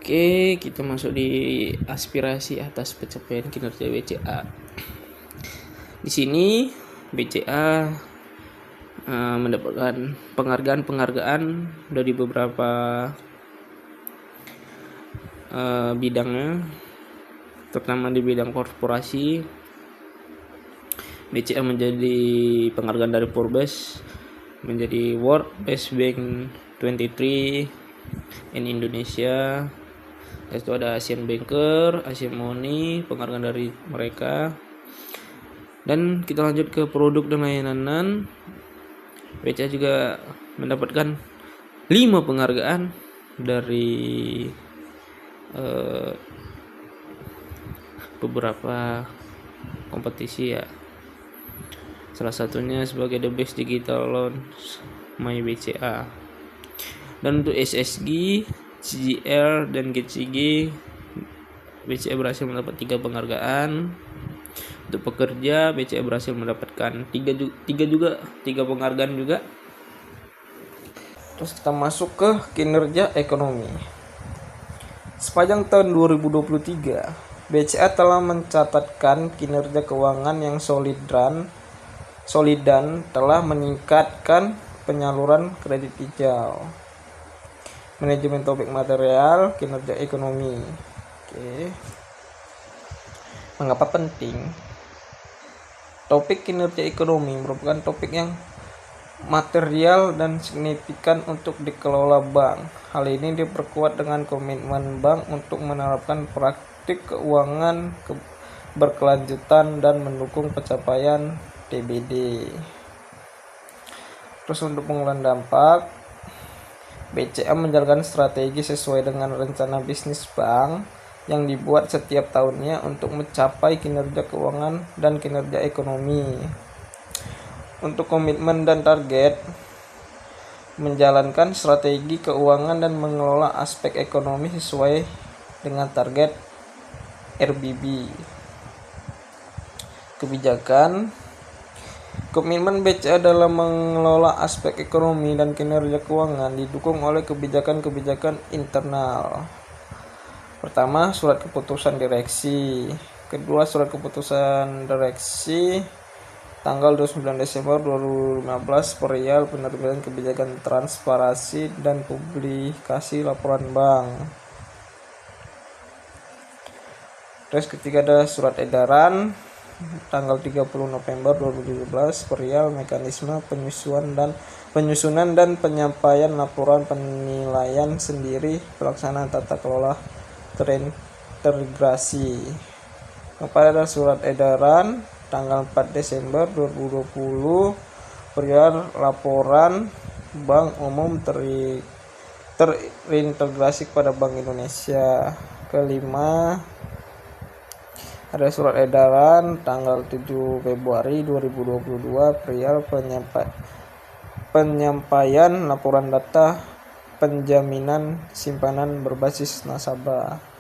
Oke, kita masuk di aspirasi atas pencapaian kinerja BCA. Di sini BCA mendapatkan penghargaan dari beberapa bidangnya, terutama di bidang korporasi. BCA menjadi penghargaan dari Forbes, menjadi World Best Bank 23 in Indonesia. Itu ada Asian Banker, Asian Money, penghargaan dari mereka. Dan kita lanjut ke produk dan layanan. BCA juga mendapatkan 5 penghargaan dari beberapa kompetisi ya. Salah satunya sebagai The Best Digital Launch My BCA. Dan untuk SSG, CGR, dan GCG, BCA berhasil mendapat 3 penghargaan. Untuk pekerja, BCA berhasil mendapatkan 3 penghargaan juga. Terus kita masuk ke kinerja ekonomi. Sepanjang tahun 2023, BCA telah mencatatkan kinerja keuangan yang solid dan telah meningkatkan penyaluran kredit hijau, manajemen topik material, kinerja ekonomi. Oke. Mengapa penting? Topik kinerja ekonomi merupakan topik yang material dan signifikan untuk dikelola bank. Hal ini diperkuat dengan komitmen bank untuk menerapkan praktik keuangan berkelanjutan dan mendukung pencapaian TBD. Terus untuk pengolahan dampak, BCA menjalankan strategi sesuai dengan rencana bisnis bank yang dibuat setiap tahunnya untuk mencapai kinerja keuangan dan kinerja ekonomi. Untuk komitmen dan target, menjalankan strategi keuangan dan mengelola aspek ekonomi sesuai dengan target RBB. Kebijakan, komitmen BCA dalam mengelola aspek ekonomi dan kinerja keuangan didukung oleh kebijakan-kebijakan internal. Pertama, surat keputusan direksi. Kedua, surat keputusan direksi tanggal 29 Desember 2015 perihal penerbitan kebijakan transparansi dan publikasi laporan bank. Terus ketiga ada surat edaran tanggal 30 November 2017 perihal mekanisme penyusunan dan penyampaian laporan penilaian sendiri pelaksanaan tata kelola terintegrasi. Kepada surat edaran tanggal 4 Desember 2020 perihal laporan Bank Umum terintegrasi kepada Bank Indonesia. Kelima, ada surat edaran tanggal 7 Februari 2022 perihal penyampaian laporan data penjaminan simpanan berbasis nasabah.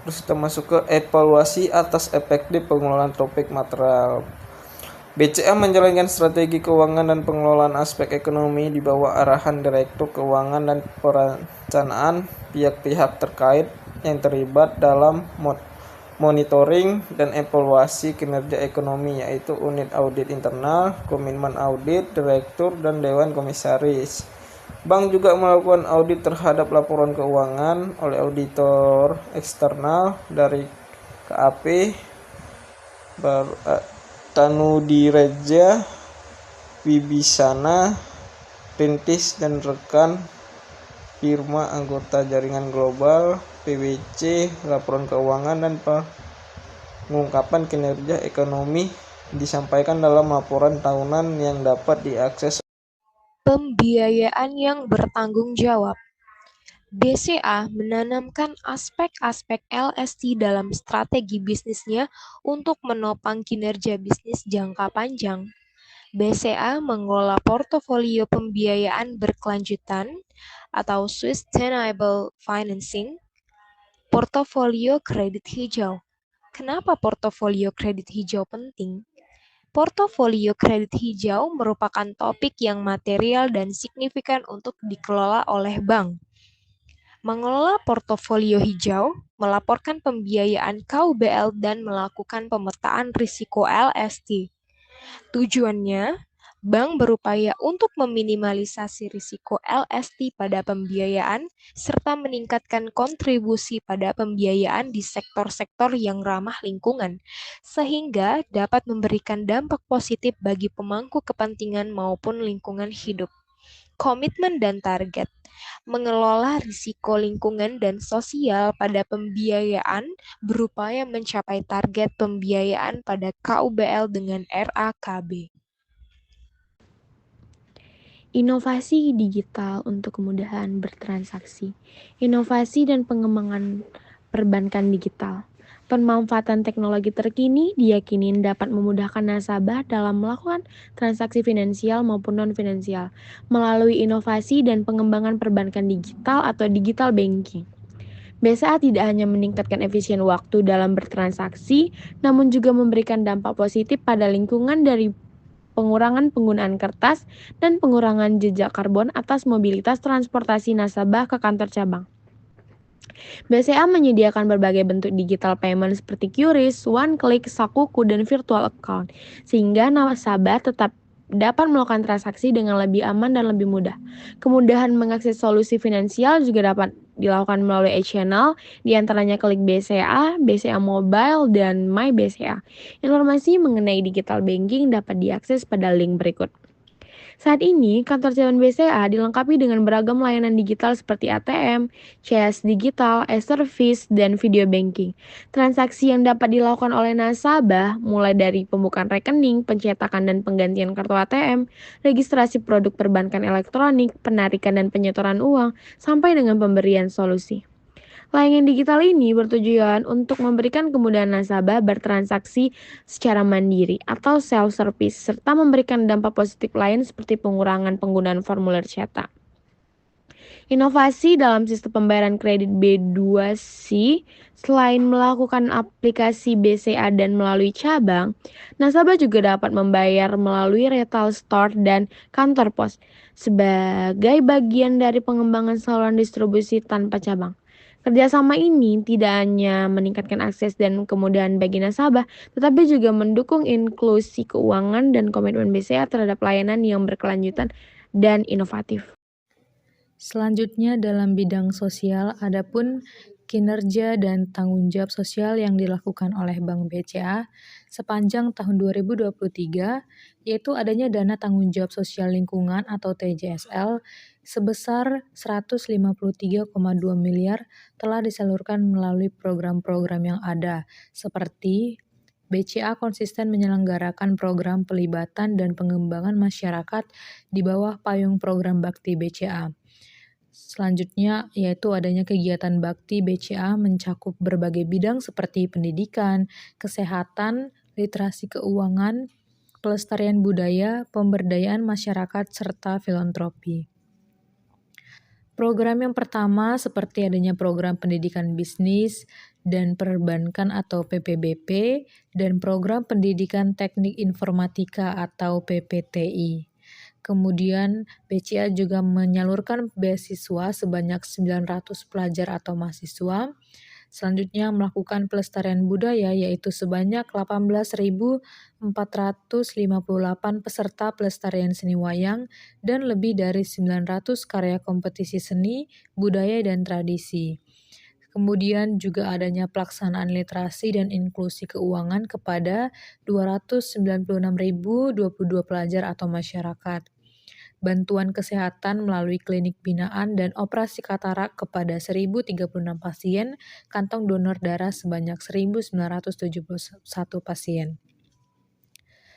Terus kita masuk ke evaluasi atas efektif pengelolaan topik material. BCA menjalankan strategi keuangan dan pengelolaan aspek ekonomi di bawah arahan Direktur Keuangan dan Perencanaan pihak-pihak terkait yang terlibat dalam monitoring dan evaluasi kinerja ekonomi, yaitu unit audit internal, komitmen audit, direktur, dan dewan komisaris. Bank juga melakukan audit terhadap laporan keuangan oleh auditor eksternal dari KAP, Tanudireja, Wibisana, Rintis, dan rekan firma anggota jaringan global PwC. Laporan keuangan dan pengungkapan kinerja ekonomi disampaikan dalam laporan tahunan yang dapat diakses. Pembiayaan yang bertanggung jawab. BCA menanamkan aspek-aspek LST dalam strategi bisnisnya untuk menopang kinerja bisnis jangka panjang. BCA mengelola portofolio pembiayaan berkelanjutan atau Sustainable Financing, portofolio kredit hijau. Kenapa portofolio kredit hijau penting? Portofolio kredit hijau merupakan topik yang material dan signifikan untuk dikelola oleh bank. mengelola portofolio hijau, melaporkan pembiayaan KUBL, dan melakukan pemetaan risiko LST. Tujuannya, bank berupaya untuk meminimalisasi risiko LST pada pembiayaan serta meningkatkan kontribusi pada pembiayaan di sektor-sektor yang ramah lingkungan, sehingga dapat memberikan dampak positif bagi pemangku kepentingan maupun lingkungan hidup. Komitmen dan target mengelola risiko lingkungan dan sosial pada pembiayaan berupaya mencapai target pembiayaan pada KUBL dengan RAKB. Inovasi digital untuk kemudahan bertransaksi. Inovasi dan pengembangan perbankan digital. Pemanfaatan teknologi terkini diyakini dapat memudahkan nasabah dalam melakukan transaksi finansial maupun non-finansial melalui inovasi dan pengembangan perbankan digital atau digital banking. BCA tidak hanya meningkatkan efisien waktu dalam bertransaksi, namun juga memberikan dampak positif pada lingkungan dari pengurangan penggunaan kertas dan pengurangan jejak karbon atas mobilitas transportasi nasabah ke kantor cabang. BCA menyediakan berbagai bentuk digital payment seperti QRIS, OneClick, Sakuku, dan virtual account, sehingga nasabah tetap dapat melakukan transaksi dengan lebih aman dan lebih mudah. Kemudahan mengakses solusi finansial juga dapat dilakukan melalui e-channel, diantaranya Klik BCA, BCA Mobile, dan My BCA. Informasi mengenai digital banking dapat diakses pada link berikut. Saat ini, kantor cabang BCA dilengkapi dengan beragam layanan digital seperti ATM, CS digital, e-service, dan video banking. Transaksi yang dapat dilakukan oleh nasabah mulai dari pembukaan rekening, pencetakan dan penggantian kartu ATM, registrasi produk perbankan elektronik, penarikan dan penyetoran uang, sampai dengan pemberian solusi. Layanan digital ini bertujuan untuk memberikan kemudahan nasabah bertransaksi secara mandiri atau self-service, serta memberikan dampak positif lain seperti pengurangan penggunaan formulir cetak. Inovasi dalam sistem pembayaran kredit B2C, selain melakukan aplikasi BCA dan melalui cabang, nasabah juga dapat membayar melalui retail store dan kantor pos sebagai bagian dari pengembangan saluran distribusi tanpa cabang. Kerjasama ini tidak hanya meningkatkan akses dan kemudahan bagi nasabah, tetapi juga mendukung inklusi keuangan dan komitmen BCA terhadap layanan yang berkelanjutan dan inovatif. Selanjutnya dalam bidang sosial, adapun kinerja dan tanggung jawab sosial yang dilakukan oleh Bank BCA sepanjang tahun 2023, yaitu adanya dana tanggung jawab sosial lingkungan atau TJSL sebesar 153,2 miliar telah disalurkan melalui program-program yang ada, seperti BCA konsisten menyelenggarakan program pelibatan dan pengembangan masyarakat di bawah payung program Bakti BCA. Selanjutnya yaitu adanya kegiatan bakti BCA mencakup berbagai bidang seperti pendidikan, kesehatan, literasi keuangan, pelestarian budaya, pemberdayaan masyarakat, serta filantropi. Program yang pertama seperti adanya program pendidikan bisnis dan perbankan atau PPBP dan program pendidikan teknik informatika atau PPTI. Kemudian BCA juga menyalurkan beasiswa sebanyak 900 pelajar atau mahasiswa. Selanjutnya melakukan pelestarian budaya yaitu sebanyak 18.458 peserta pelestarian seni wayang dan lebih dari 900 karya kompetisi seni, budaya, dan tradisi. Kemudian juga adanya pelaksanaan literasi dan inklusi keuangan kepada 296.022 pelajar atau masyarakat. Bantuan kesehatan melalui klinik binaan dan operasi katarak kepada 1.036 pasien, kantong donor darah sebanyak 1.971 pasien.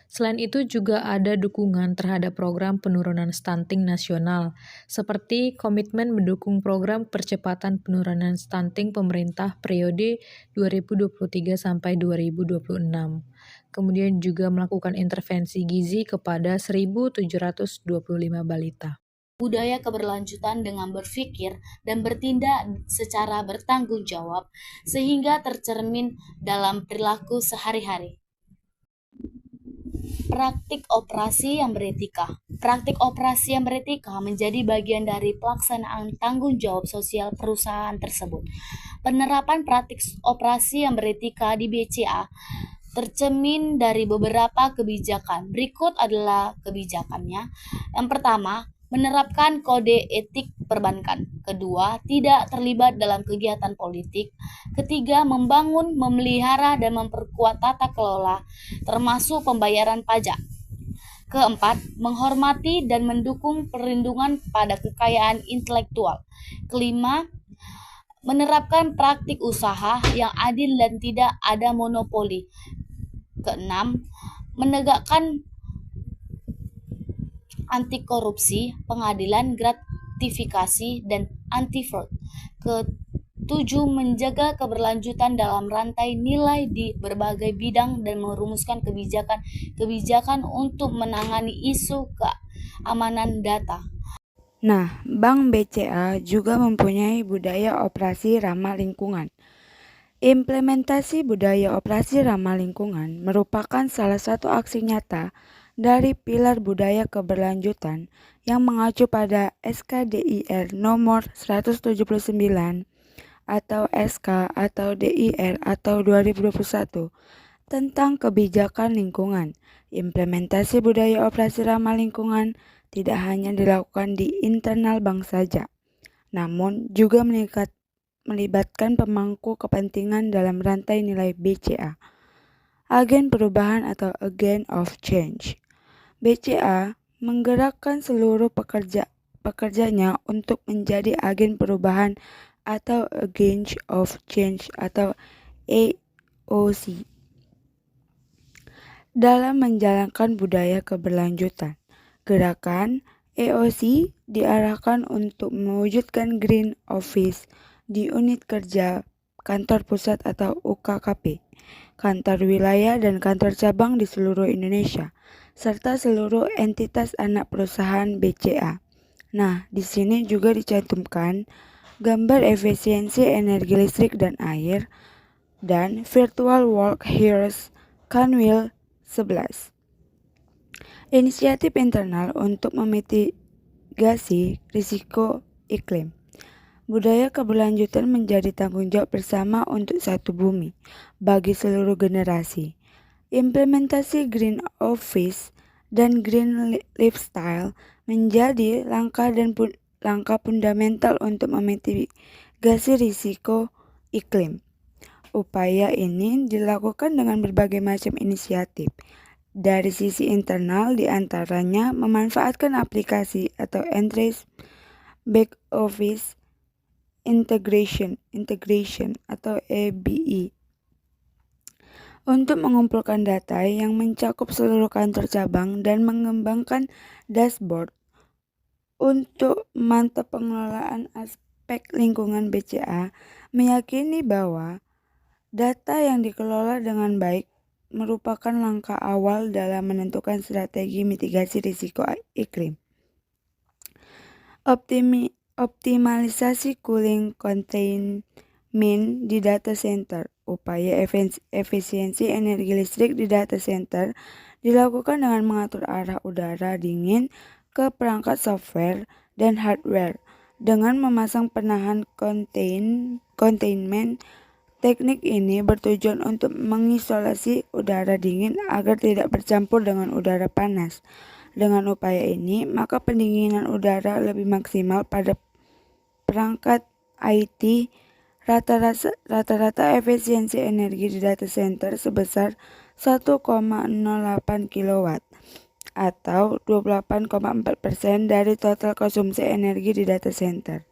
Selain itu juga ada dukungan terhadap program penurunan stunting nasional, seperti komitmen mendukung program percepatan penurunan stunting pemerintah periode 2023 sampai 2026. Kemudian juga melakukan intervensi gizi kepada 1.725 balita. Budaya keberlanjutan dengan berpikir dan bertindak secara bertanggung jawab sehingga tercermin dalam perilaku sehari-hari. Praktik operasi yang beretika. Praktik operasi yang beretika menjadi bagian dari pelaksanaan tanggung jawab sosial perusahaan tersebut. Penerapan praktik operasi yang beretika di BCA tercermin dari beberapa kebijakan. Berikut adalah kebijakannya. Yang pertama, menerapkan kode etik perbankan. Kedua, tidak terlibat dalam kegiatan politik. Ketiga, membangun, memelihara, dan memperkuat tata kelola, termasuk pembayaran pajak. Keempat, menghormati dan mendukung perlindungan pada kekayaan intelektual. Kelima, menerapkan praktik usaha yang adil dan tidak ada monopoli. Keenam, menegakkan anti korupsi, pengadilan gratifikasi, dan anti fraud. Ketujuh, menjaga keberlanjutan dalam rantai nilai di berbagai bidang dan merumuskan kebijakan untuk menangani isu keamanan data. Nah, Bank BCA juga mempunyai budaya operasi ramah lingkungan. Implementasi budaya operasi ramah lingkungan merupakan salah satu aksi nyata dari pilar budaya keberlanjutan yang mengacu pada SKDIR nomor 179 atau SK atau DIR atau 2021 tentang kebijakan lingkungan. Implementasi budaya operasi ramah lingkungan tidak hanya dilakukan di internal bank saja, namun juga melibatkan pemangku kepentingan dalam rantai nilai BCA. Agen perubahan atau Agent of Change. BCA menggerakkan seluruh pekerjanya untuk menjadi agen perubahan atau Agent of Change atau AOC dalam menjalankan budaya keberlanjutan. Gerakan AOC diarahkan untuk mewujudkan Green Office di unit kerja kantor pusat atau UKKP, kantor wilayah dan kantor cabang di seluruh Indonesia, serta seluruh entitas anak perusahaan BCA. Nah, di sini juga dicantumkan gambar efisiensi energi listrik dan air dan Virtual Work Heroes Kanwil 11. Inisiatif internal untuk memitigasi risiko iklim. Budaya keberlanjutan menjadi tanggung jawab bersama untuk satu bumi bagi seluruh generasi. Implementasi Green Office dan Green Lifestyle menjadi langkah fundamental untuk memitigasi risiko iklim. Upaya ini dilakukan dengan berbagai macam inisiatif. Dari sisi internal, diantaranya memanfaatkan aplikasi atau Enterprise Back Office Integration atau EBI untuk mengumpulkan data yang mencakup seluruh kantor cabang dan mengembangkan dashboard untuk memantau pengelolaan aspek lingkungan. BCA meyakini bahwa data yang dikelola dengan baik merupakan langkah awal dalam menentukan strategi mitigasi risiko iklim. Optimalisasi cooling containment di data center. Upaya efisiensi energi listrik di data center dilakukan dengan mengatur arah udara dingin ke perangkat software dan hardware dengan memasang penahan containment. Teknik ini bertujuan untuk mengisolasi udara dingin agar tidak bercampur dengan udara panas. Dengan upaya ini, maka pendinginan udara lebih maksimal pada perangkat IT. Rata-rata efisiensi energi di data center sebesar 1,08 kW atau 28,4% dari total konsumsi energi di data center.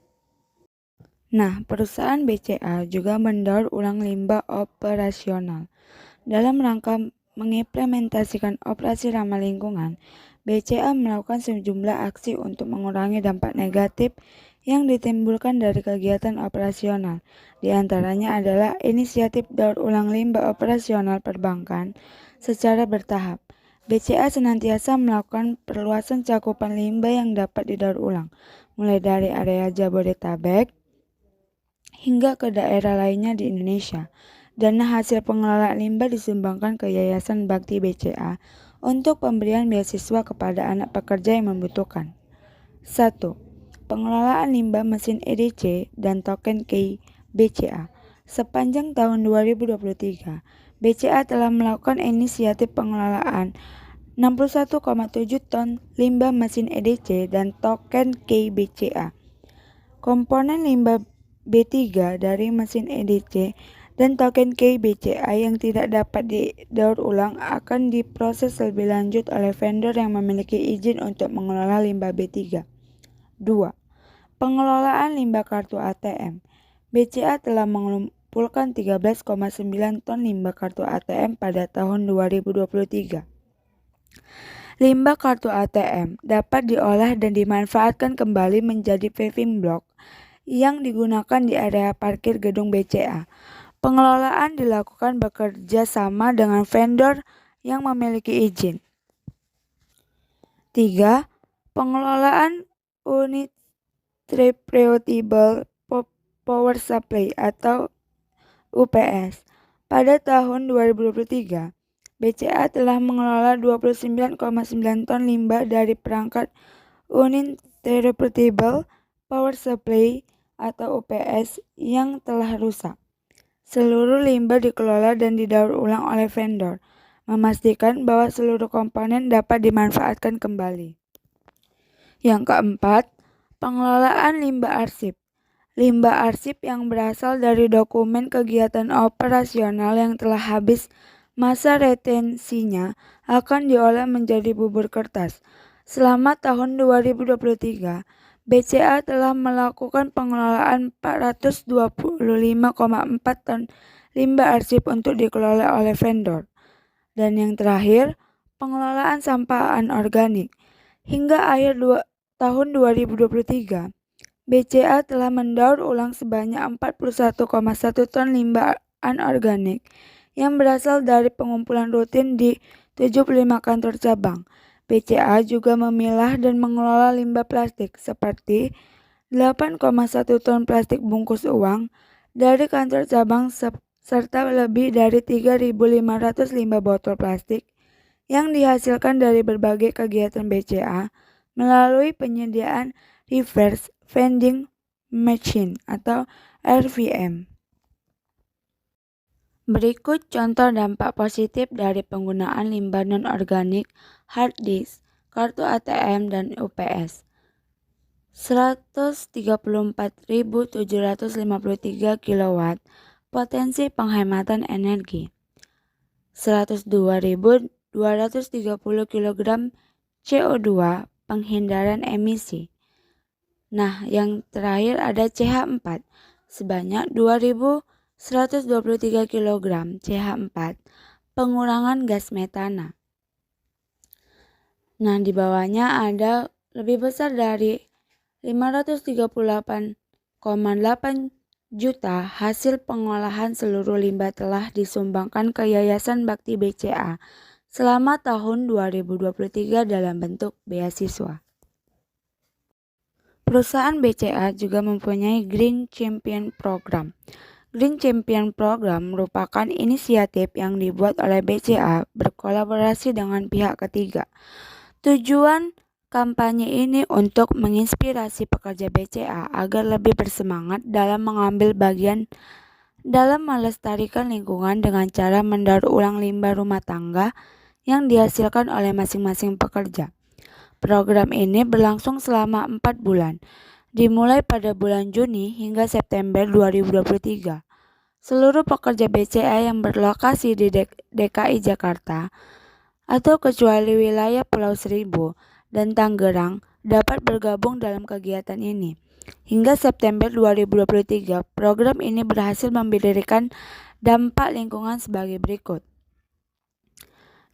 Nah, perusahaan BCA juga mendaur ulang limbah operasional. Dalam rangka mengimplementasikan operasi ramah lingkungan, BCA melakukan sejumlah aksi untuk mengurangi dampak negatif yang ditimbulkan dari kegiatan operasional. Di antaranya adalah inisiatif daur ulang limbah operasional perbankan secara bertahap. BCA senantiasa melakukan perluasan cakupan limbah yang dapat didaur ulang, mulai dari area Jabodetabek hingga ke daerah lainnya di Indonesia. Dana hasil pengelolaan limbah disumbangkan ke Yayasan Bakti BCA untuk pemberian beasiswa kepada anak pekerja yang membutuhkan. 1. Pengelolaan limbah mesin EDC dan token KEI BCA. Sepanjang tahun 2023, BCA telah melakukan inisiatif pengelolaan 61,7 ton limbah mesin EDC dan token KEI BCA. Komponen limbah B3 dari mesin EDC dan token KEI BCA yang tidak dapat didaur ulang akan diproses lebih lanjut oleh vendor yang memiliki izin untuk mengelola limbah B3. 2. Pengelolaan limbah kartu ATM. BCA telah mengumpulkan 13,9 ton limbah kartu ATM pada tahun 2023. Limbah kartu ATM dapat diolah dan dimanfaatkan kembali menjadi paving block yang digunakan di area parkir gedung BCA. Pengelolaan dilakukan bekerja sama dengan vendor yang memiliki izin. 3. Pengelolaan unit Reproducible Power Supply atau UPS. Pada tahun 2023, BCA telah mengelola 29,9 ton limbah dari perangkat unit Reproducible Power Supply atau UPS yang telah rusak. Seluruh limbah dikelola dan didaur ulang oleh vendor, memastikan bahwa seluruh komponen dapat dimanfaatkan kembali. Yang keempat, pengelolaan limbah arsip. Limbah arsip yang berasal dari dokumen kegiatan operasional yang telah habis masa retensinya akan diolah menjadi bubur kertas. Selama tahun 2023, BCA telah melakukan pengelolaan 425,4 ton limbah arsip untuk dikelola oleh vendor. Dan yang terakhir, pengelolaan sampah anorganik. Hingga akhir tahun 2023, BCA telah mendaur ulang sebanyak 41,1 ton limbah anorganik yang berasal dari pengumpulan rutin di 75 kantor cabang. BCA juga memilah dan mengelola limbah plastik seperti 8,1 ton plastik bungkus uang dari kantor cabang serta lebih dari 3.500 limbah botol plastik yang dihasilkan dari berbagai kegiatan BCA melalui penyediaan reverse vending machine atau RVM. Berikut contoh dampak positif dari penggunaan limbah non-organik hard disk, kartu ATM, dan UPS. 134.753 kW potensi penghematan energi. 102.230 kg CO2 penghindaran emisi. Nah, yang terakhir ada CH4 sebanyak 2.123 kg CH4 pengurangan gas metana. Nah, di bawahnya ada lebih besar dari 538,8 juta hasil pengolahan seluruh limbah telah disumbangkan ke Yayasan Bakti BCA selama tahun 2023 dalam bentuk beasiswa. Perusahaan BCA juga mempunyai Green Champion Program. Green Champion Program merupakan inisiatif yang dibuat oleh BCA berkolaborasi dengan pihak ketiga. Tujuan kampanye ini untuk menginspirasi pekerja BCA agar lebih bersemangat dalam mengambil bagian dalam melestarikan lingkungan dengan cara mendaur ulang limbah rumah tangga yang dihasilkan oleh masing-masing pekerja. Program ini berlangsung selama 4 bulan, dimulai pada bulan Juni hingga September 2023. Seluruh pekerja BCA yang berlokasi di DKI Jakarta atau kecuali wilayah Pulau Seribu dan Tangerang dapat bergabung dalam kegiatan ini. Hingga September 2023, program ini berhasil memberikan dampak lingkungan sebagai berikut.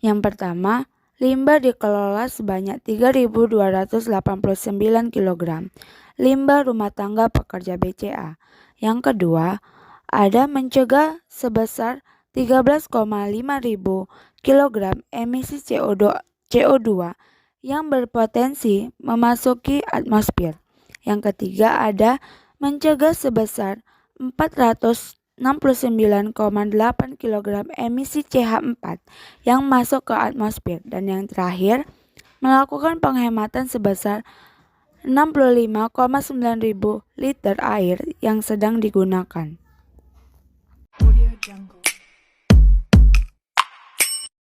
Yang pertama, limbah dikelola sebanyak 3.289 kg limbah rumah tangga pekerja BCA. Yang kedua, ada mencegah sebesar 13,5 ribu kg emisi CO2 yang berpotensi memasuki atmosfer. Yang ketiga, ada mencegah sebesar 400 69,8 kg emisi CH4 yang masuk ke atmosfer, dan yang terakhir melakukan penghematan sebesar 65,9 ribu liter air yang sedang digunakan.